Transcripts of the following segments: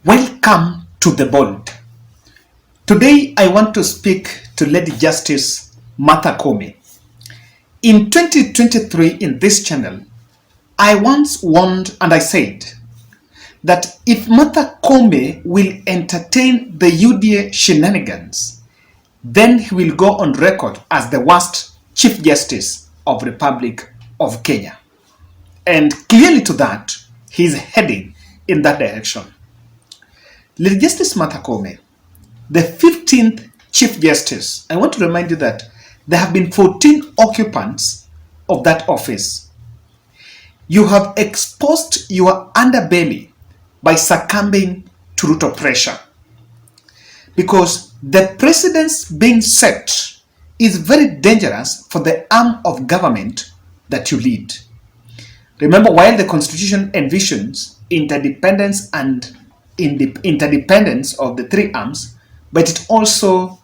Welcome to The Bold. Today I want to speak to Lady Justice Martha Koome. In 2023 in this channel, I once warned and I said that if Martha Koome will entertain the UDA shenanigans, then he will go on record as the worst Chief Justice of the Republic of Kenya. And clearly to that, he is heading in that direction. Lady Justice Martha Koome, the 15th Chief Justice, I want to remind you that there have been 14 occupants of that office. You have exposed your underbelly by succumbing to Ruto pressure. Because the precedence being set is very dangerous for the arm of government that you lead. Remember, while the Constitution envisions interdependence and interdependence of the three arms, but it also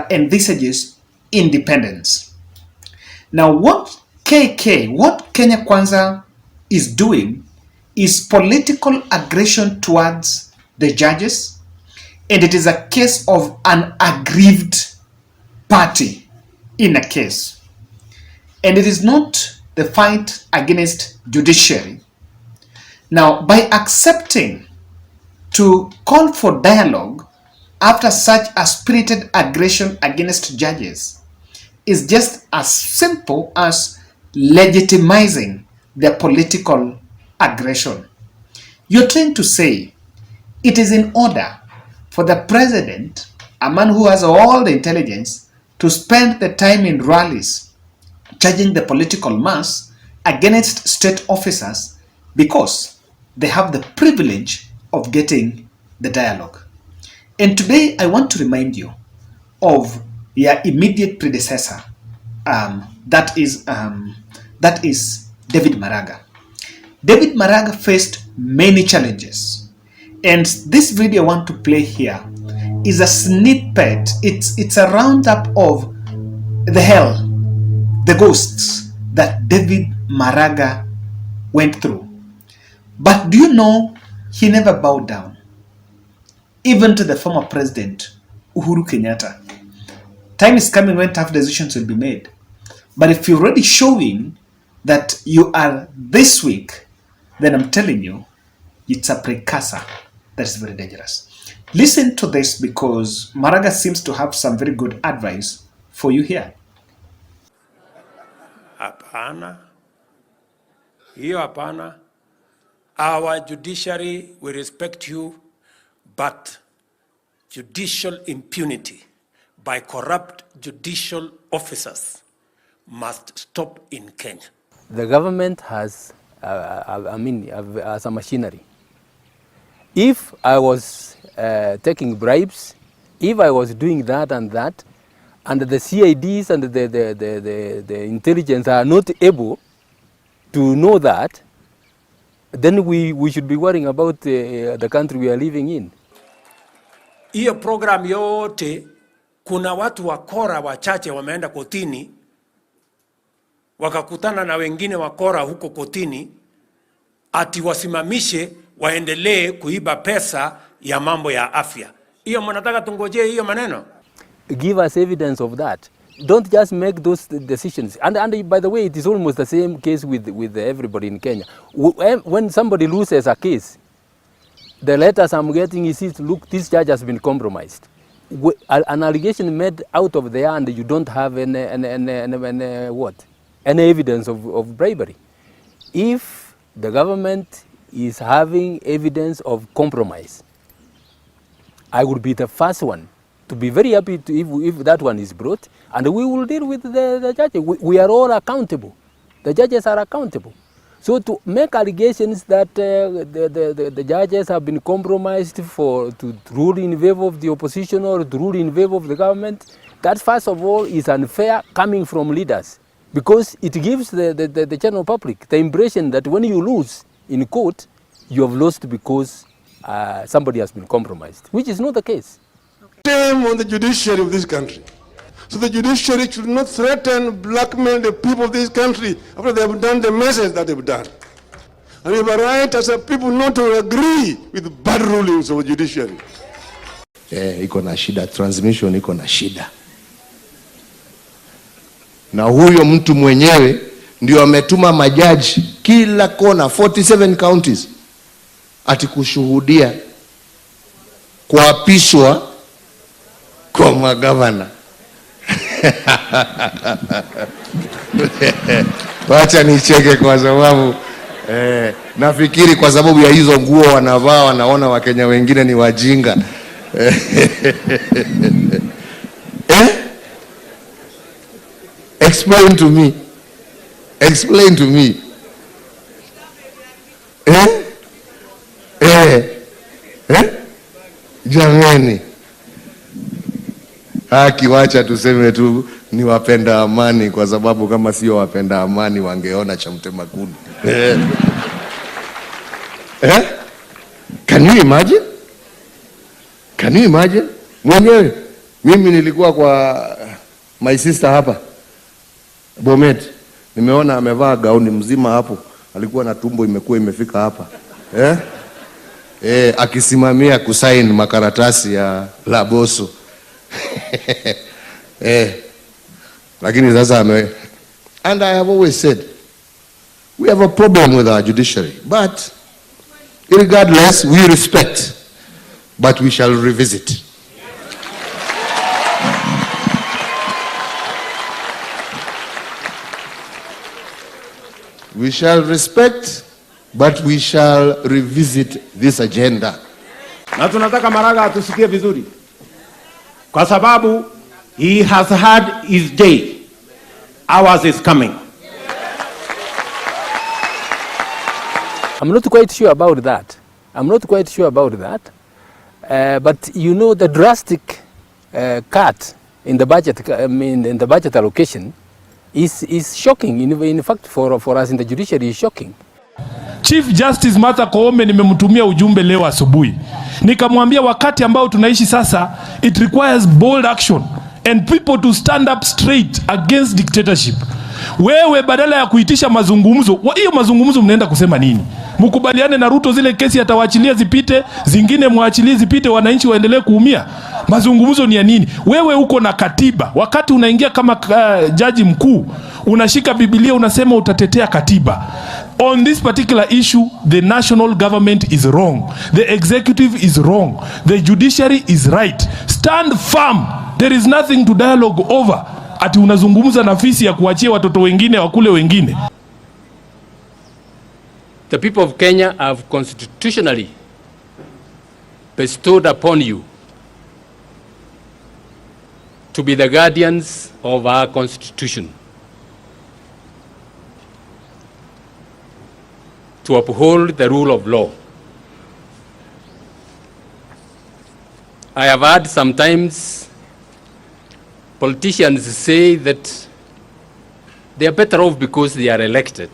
envisages independence. Now, what Kenya Kwanza is doing is political aggression towards the judges, and it is a case of an aggrieved party in a case. And it is not the fight against judiciary. Now, by accepting to call for dialogue after such a spirited aggression against judges is just as simple as legitimizing their political aggression. You're trying to say it is in order for the president, a man who has all the intelligence, to spend the time in rallies charging the political mass against state officers because they have the privilege of getting the dialogue. And today I want to remind you of your immediate predecessor, that is David Maraga. David Maraga faced many challenges, and this video I want to play here is a snippet. It's a roundup of the hell, the ghosts that David Maraga went through. But do you know he never bowed down, even to the former president, Uhuru Kenyatta. Time is coming when tough decisions will be made. But if you're already showing that you are this weak, then I'm telling you, it's a precursor that is very dangerous. Listen to this because Maraga seems to have some very good advice for you here. Hapana. Hiyo hapana. Our judiciary will respect you, but judicial impunity by corrupt judicial officers must stop in Kenya. The government has, as a machinery. If I was taking bribes, if I was doing that, and the CIDs and the intelligence are not able to know that, then we should be worrying about the country we are living in. Hiyo program yote, kuna watu wakora wachache wameenda kotini, wakakutana na wengine wakora huko kotini, ati wasimamishe waendelee kuiba pesa ya mambo ya afya. Hiyo mnataka tungojee hiyo maneno? Give us evidence of that. Don't just make those decisions. And by the way, it is almost the same case with everybody in Kenya. When somebody loses a case, the letters I'm getting is, look, this judge has been compromised. An allegation made out of there, and you don't have any evidence of bribery. If the government is having evidence of compromise, I would be the first one to be very happy if that one is brought, and we will deal with the judges. We are all accountable. The judges are accountable. So to make allegations that the judges have been compromised to rule in favor of the opposition or to rule in favor of the government, that first of all is unfair coming from leaders, because it gives the general public the impression that when you lose in court, you have lost because somebody has been compromised, which is not the case. Shame on the judiciary of this country. So the judiciary should not threaten, blackmail the people of this country after they have done the message that they've done. And we have a right as a people not to agree with bad rulings of the judiciary. Iko na shida, transmission iko na shida. Na huyo mtu mwenyewe ndio ametuma majaji kila kona, 47 counties, ati kushuhudia kuapishwa kwa magavana. Wacha nicheke kwa sababu nafikiri kwa sababu ya hizo nguo wanavaa wanaona Wakenya wengine ni wajinga. Explain to me. Explain to me. Jamani. Wacha tuseme tu ni wapenda amani, kwa sababu kama sio wapenda amani wangeona cha mtema kuni. Can you imagine? Can you imagine? Mwenyewe mimi nilikuwa kwa my sister hapa Bomet, nimeona amevaa gauni mzima hapo, alikuwa na tumbo imekuwa imefika hapa, akisimamia kusaini makaratasi ya Laboso. Lakini sasa and I have always said we have a problem with our judiciary, but regardless we respect, but we shall revisit. We shall respect, but we shall revisit this agenda. Na tunataka Maraga atusikie vizuri, kwa sababu he has had his day. Ours is coming. I'm not quite sure about that. I'm not quite sure about that. But you know, the drastic cut in the budget, in the budget allocation is shocking. In fact, for us in the judiciary, is shocking. Chief Justice Martha Koome nimemtumia ujumbe leo asubuhi. Nikamwambia wakati ambao tunaishi sasa, it requires bold action and people to stand up straight against dictatorship. Wewe badala ya kuitisha mazungumzo, hiyo mazungumzo mnaenda kusema nini? Mkubaliane na Ruto zile kesi atawaachilia zipite, zingine muachilie zipite, wananchi waendelee kuumia. Mazungumzo ni ya nini? Wewe uko na katiba. Wakati unaingia kama jaji mkuu, unashika Biblia unasema utatetea katiba. On this particular issue, the national government is wrong. The executive is wrong. The judiciary is right. Stand firm. There is nothing to dialogue over. Ati unazungumza nafisi ya kuachia watoto wengine wakule wengine. The people of Kenya have constitutionally bestowed upon you to be the guardians of our constitution, to uphold the rule of law. I have heard sometimes politicians say that they are better off because they are elected.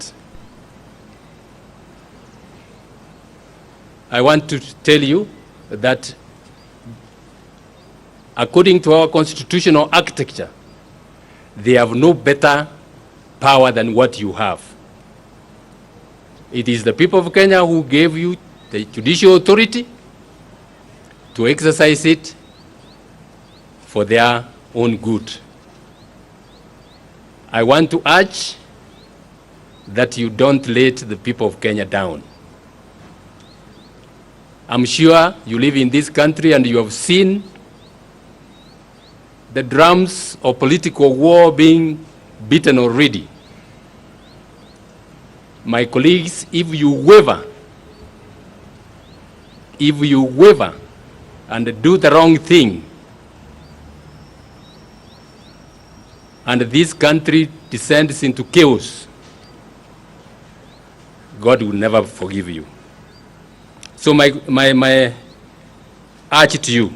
I want to tell you that according to our constitutional architecture, they have no better power than what you have. It is the people of Kenya who gave you the judicial authority to exercise it for their own good. I want to urge that you don't let the people of Kenya down. I'm sure you live in this country and you have seen the drums of political war being beaten already. My colleagues, if you waver and do the wrong thing, and this country descends into chaos, God will never forgive you. So my urge to you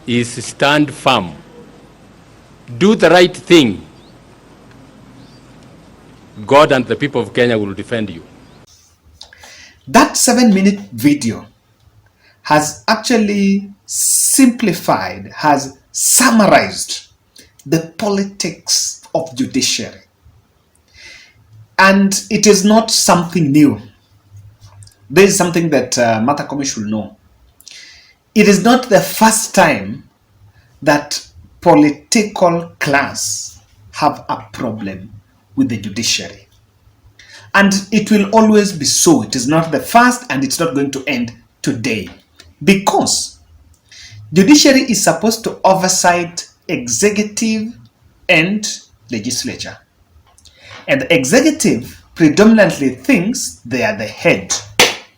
is stand firm. Do the right thing. God and the people of Kenya will defend you. That 7-minute video has actually simplified, has summarized the politics of judiciary. And it is not something new. This is something that Martha Koome should know. It is not the first time that political class have a problem with the judiciary. And it will always be so. It is not the first, and it's not going to end today. Because judiciary is supposed to oversight executive and legislature. And the executive predominantly thinks they are the head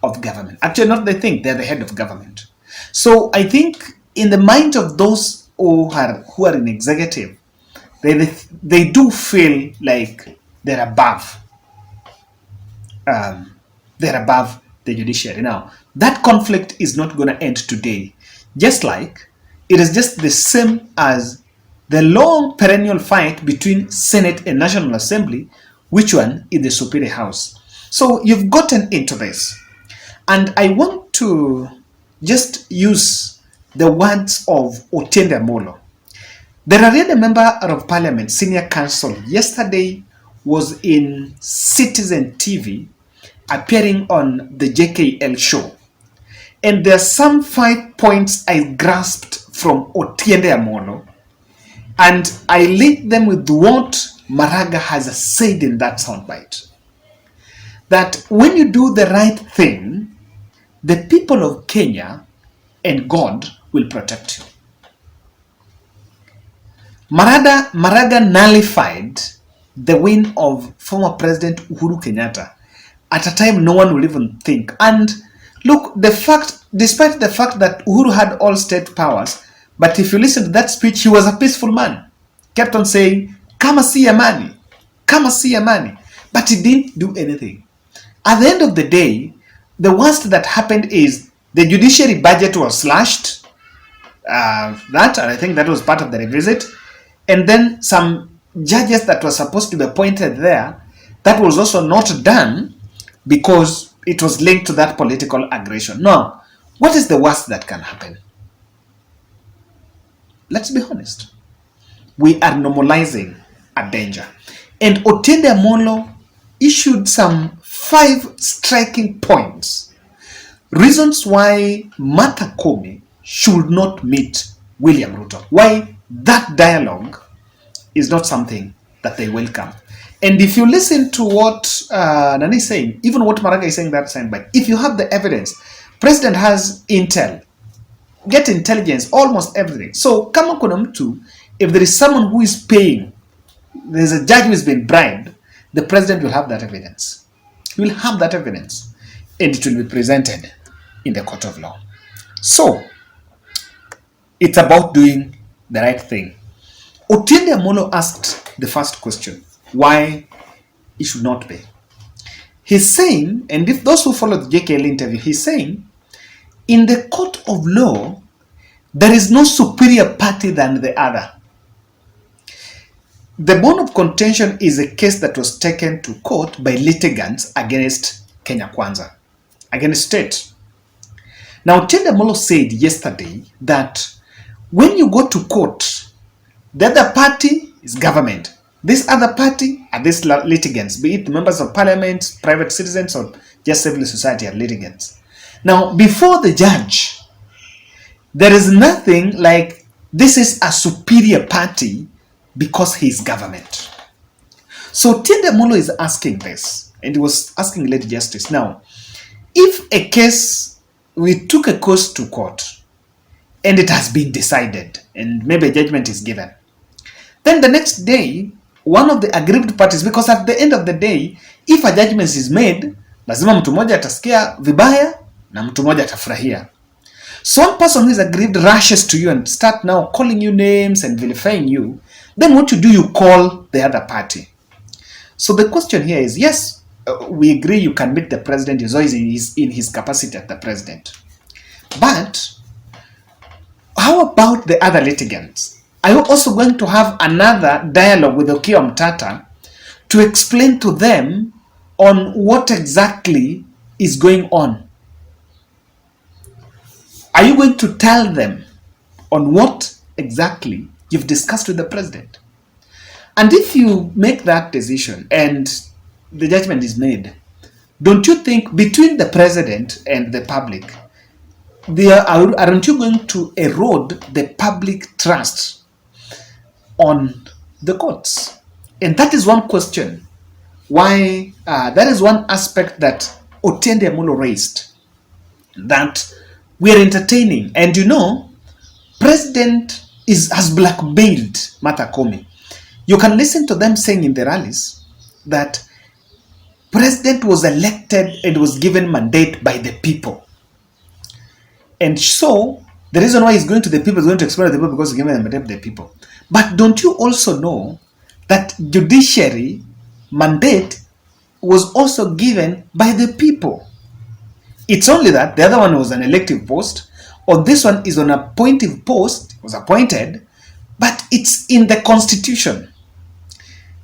of government. Actually, not they think, they're the head of government. So I think in the mind of those who are in executive, they do feel like they're above the judiciary. Now, that conflict is not going to end today. Just like it is just the same as the long perennial fight between Senate and National Assembly, which one is the superior house. So you've gotten into this. And I want to just use the words of Otiende Molo. The Radiomaisha member of parliament, senior counsel, yesterday was in Citizen TV appearing on the JKL show. And there are some 5 points I grasped from Otiende Molo, and I linked them with what Maraga has said in that soundbite. That when you do the right thing, the people of Kenya and God will protect you. Maraga nullified the win of former President Uhuru Kenyatta at a time no one will even think. And look, despite the fact that Uhuru had all state powers, but if you listen to that speech, he was a peaceful man. Kept on saying, "Kama si amani, kama si amani," but he didn't do anything. At the end of the day, the worst that happened is the judiciary budget was slashed. And I think that was part of the revisit. And then some judges that were supposed to be appointed there, that was also not done because it was linked to that political aggression. Now, what is the worst that can happen? Let's be honest. We are normalizing a danger. And Otiende Molo issued some 5 striking points. Reasons why Martha Koome should not meet William Ruto. Why that dialogue is not something that they welcome. And if you listen to what Nani is saying, even what Maraga is saying that time, but if you have the evidence, President has intel, get intelligence, almost everything. So kama kuna mtu, if there is someone who is paying, there's a judge who has been bribed, the president will have that evidence. He will have that evidence, and it will be presented in the court of law. So it's about doing the right thing. Otiende Molo asked the first question, why it should not be. He's saying, and if those who follow the JKL interview, he's saying, in the court of law, there is no superior party than the other. The bone of contention is a case that was taken to court by litigants against Kenya Kwanza, against state. Now, Otiende Molo said yesterday that when you go to court, the other party is government. This other party are these litigants, be it members of parliament, private citizens, or just civil society are litigants. Now, before the judge, there is nothing like this is a superior party because he is government. So Otiende Molo is asking this, and he was asking Lady Justice. Now, if a case, we took a case to court, and it has been decided, and maybe a judgment is given, then the next day, one of the aggrieved parties, because at the end of the day, if a judgment is made, lazima mtu moja atasikia vibaya na mtu moja atafurahia. So one person who is aggrieved rushes to you and start now calling you names and vilifying you. Then what you do, you call the other party. So the question here is, yes, we agree you can meet the president, he's always in his capacity as the president. But how about the other litigants? Are you also going to have another dialogue with Okiya Mtata to explain to them on what exactly is going on? Are you going to tell them on what exactly you've discussed with the president? And if you make that decision and the judgment is made, don't you think between the president and the public, aren't you going to erode the public trust on the courts? And that is one question. Why? That is one aspect that Otiende Amolo raised, that we are entertaining. And you know, President has blackmailed Martha Koome. You can listen to them saying in the rallies that President was elected and was given mandate by the people. And so, the reason why he's going to the people is going to explain to the people because he's given a mandate by the people. But don't you also know that judiciary mandate was also given by the people? It's only that the other one was an elective post, or this one is an appointive post, was appointed, but it's in the constitution.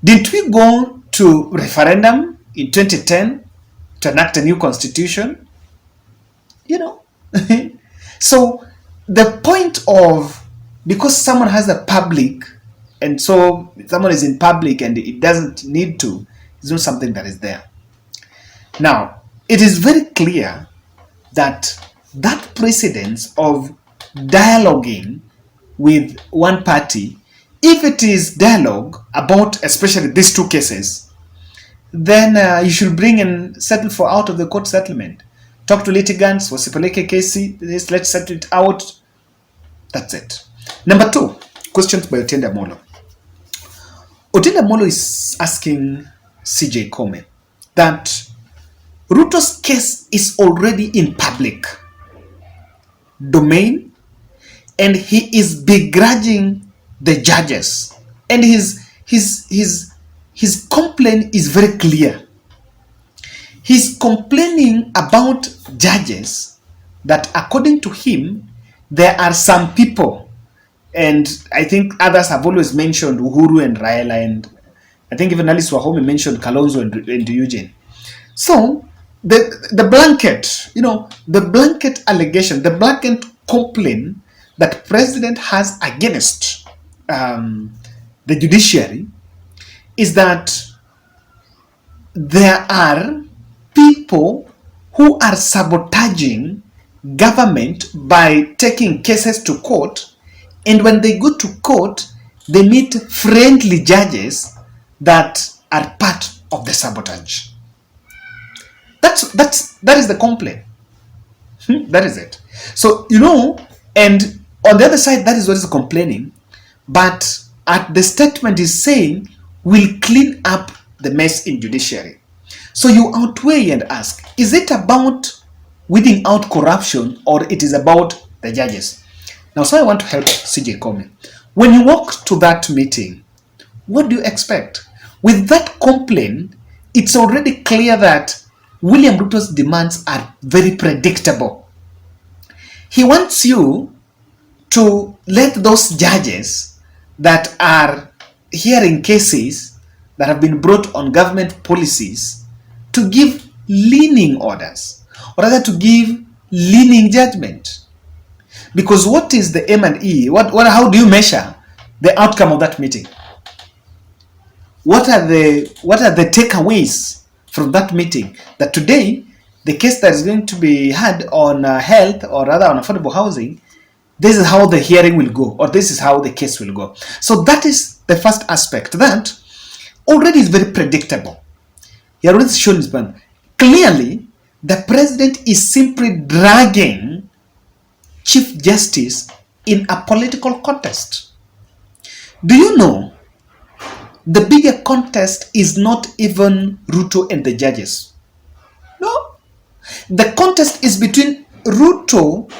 Didn't we go to referendum in 2010 to enact a new constitution? You know. So the point of, because someone has a public, and so someone is in public and it doesn't need to, it's not something that is there. Now, it is very clear that that precedence of dialoguing with one party, if it is dialogue about especially these two cases, then you should bring and settle for out of the court settlement. Talk to litigants, wasipeleke kesi, let's settle it out. That's it. Number two, questions by Otiende Amolo. Otiende Amolo is asking CJ Koome that Ruto's case is already in public domain and he is begrudging the judges. And his complaint is very clear. He's complaining about judges that, according to him, there are some people, and I think others have always mentioned Uhuru and Raila, and I think even Alice Wahome mentioned Kalonzo and Eugene. So the blanket, the blanket allegation, the blanket complaint that president has against the judiciary is that there are people who are sabotaging government by taking cases to court, and when they go to court, they meet friendly judges that are part of the sabotage. That is the complaint. That is it. So, and on the other side, that is what is complaining, but at the statement is saying, we'll clean up the mess in judiciary. So you outweigh and ask, is it about weeding out corruption or it is about the judges? Now, so I want to help CJ Koome. When you walk to that meeting, what do you expect? With that complaint, it's already clear that William Ruto's demands are very predictable. He wants you to let those judges that are hearing cases that have been brought on government policies to give leaning orders, or rather to give leaning judgment. Because what is the M&E? How do you measure the outcome of that meeting? What are the takeaways from that meeting? That today, the case that is going to be had on health, or rather on affordable housing, this is how the hearing will go, or this is how the case will go. So that is the first aspect. That already is very predictable. He already shown his plan. Clearly, the president is simply dragging Chief Justice in a political contest. Do you know the bigger contest is not even Ruto and the judges? No. The contest is between Ruto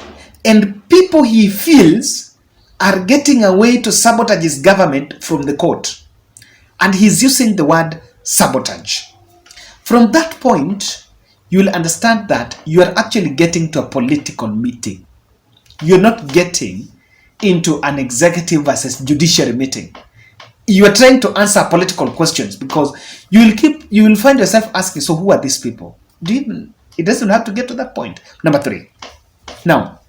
and people he feels are getting away to sabotage his government from the court. And he's using the word sabotage. From that point, you'll understand that you are actually getting to a political meeting. You're not getting into an executive versus judiciary meeting. You are trying to answer political questions because you will find yourself asking, so who are these people? It doesn't have to get to that point. Number 3. Now,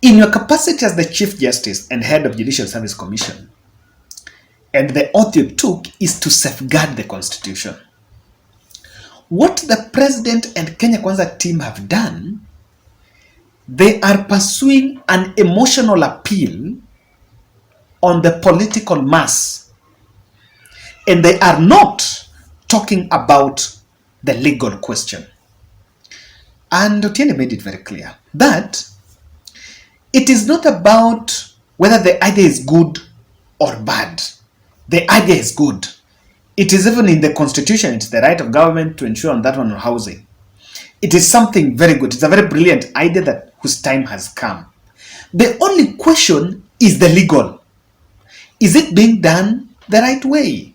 in your capacity as the Chief Justice and Head of Judicial Service Commission, and the oath you took is to safeguard the constitution. What the president and Kenya Kwanza team have done, they are pursuing an emotional appeal on the political mass, and they are not talking about the legal question. And Otiende made it very clear that it is not about whether the idea is good or bad. The idea is good. It is even in the constitution. It's the right of government to ensure on that one on housing. It is something very good. It's a very brilliant idea that whose time has come. The only question is the legal. Is it being done the right way?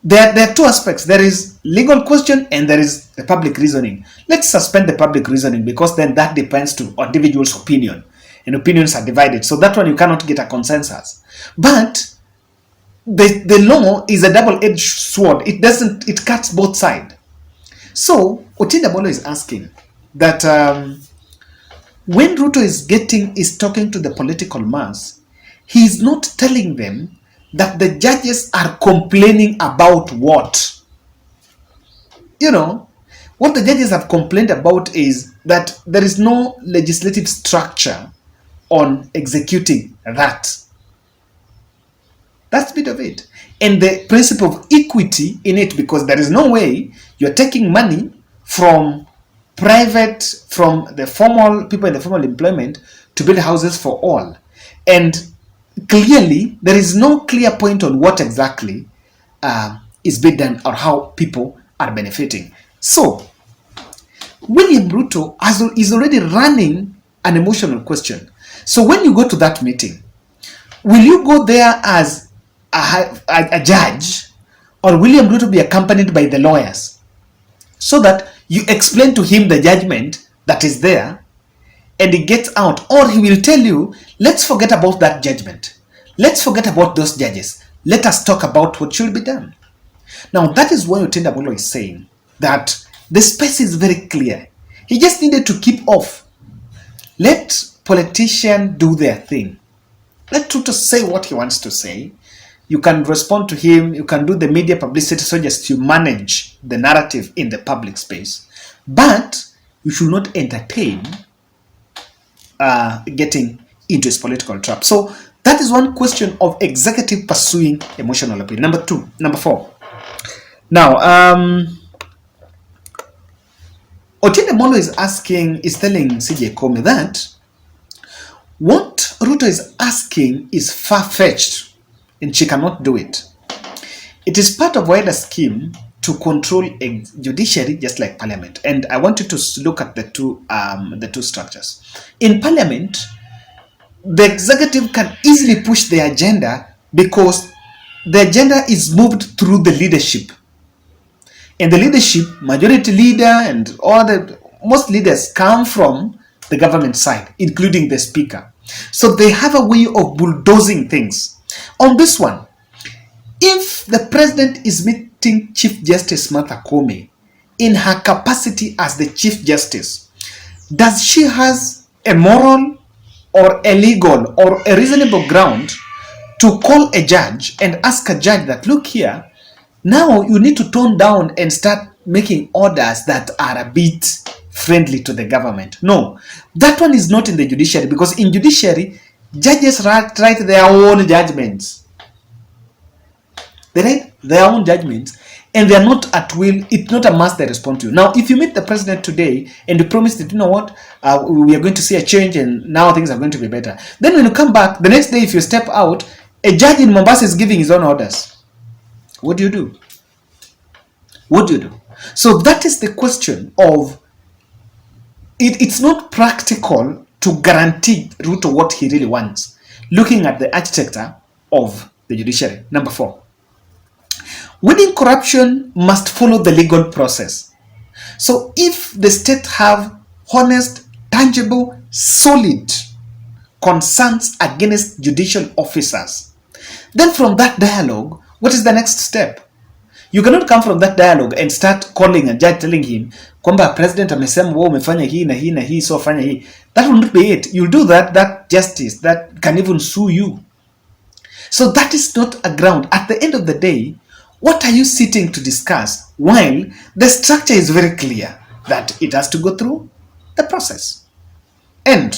There are two aspects. There is legal question and there is the public reasoning. Let's suspend the public reasoning because then that depends to individual's opinion. And opinions are divided. So that one you cannot get a consensus. But the law is a double-edged sword. It cuts both sides. So Otiende is asking that when Ruto is talking to the political mass, he is not telling them that the judges are complaining about what. You know, what the judges have complained about is that there is no legislative structure on executing that. That's a bit of it. And the principle of equity in it, because there is no way you're taking money from the formal people in the formal employment to build houses for all. And clearly, there is no clear point on what exactly is being done or how people are benefiting. So, William Ruto is already running an emotional question. So when you go to that meeting, will you go there as a judge, or William Ruto be accompanied by the lawyers so that you explain to him the judgment that is there and he gets out? Or he will tell you, let's forget about that judgment. Let's forget about those judges. Let us talk about what should be done. Now, that is why Otiende is saying that the space is very clear. He just needed to keep off. Let politicians do their thing. Let Ruto say what he wants to say. You can respond to him. You can do the media publicity so just to manage the narrative in the public space. But you should not entertain getting into his political trap. So that is one question of executive pursuing emotional appeal. Number 4. Now, Otiende is telling CJ Koome that what Ruto is asking is far-fetched and she cannot do it. It is part of wider scheme to control a judiciary just like parliament. And I want you to look at the two structures. In parliament, the executive can easily push the agenda because the agenda is moved through the leadership. And the leadership, majority leader and most leaders come from the government side, including the speaker. So they have a way of bulldozing things. On this one, if the president is meeting Chief Justice Martha Koome in her capacity as the Chief Justice, does she has a moral or a legal or a reasonable ground to call a judge and ask a judge that, look here, now you need to tone down and start making orders that are a bit friendly to the government? No, that one is not in the judiciary, because in judiciary, judges write their own judgments. They write their own judgments and they are not at will. It's not a must they respond to. Now, if you meet the president today and you promise that, you know what, we are going to see a change and now things are going to be better. Then when you come back, the next day if you step out, a judge in Mombasa is giving his own orders. What do you do? What do you do? So that is the question of, it's not practical to guarantee Ruto what he really wants, looking at the architecture of the judiciary. Number 4. Winning corruption must follow the legal process. So if the state have honest, tangible, solid concerns against judicial officers, then from that dialogue, what is the next step? You cannot come from that dialogue and start calling a judge, telling him, kwamba president amesema wewe umefanya hii na hii na hii, so fanya hii. That will not be it. You'll do that justice that can even sue you. So that is not a ground. At the end of the day, what are you sitting to discuss while the structure is very clear that it has to go through the process? And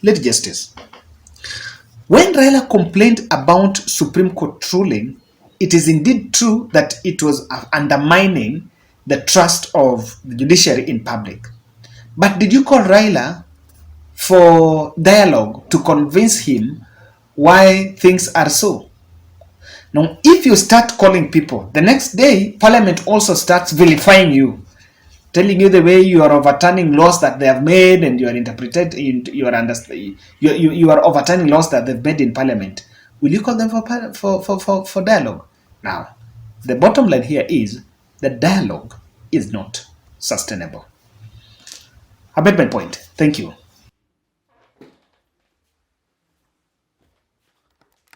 let justice. When Raila complained about Supreme Court ruling, it is indeed true that it was undermining the trust of the judiciary in public. But did you call Raila for dialogue to convince him why things are so? Now, if you start calling people, the next day, Parliament also starts vilifying you, telling you the way you are overturning laws that they have made, and you are you are overturning laws that they've made in Parliament. Will you call them for dialogue? Now, the bottom line here is that dialogue is not sustainable. I made my point. Thank you.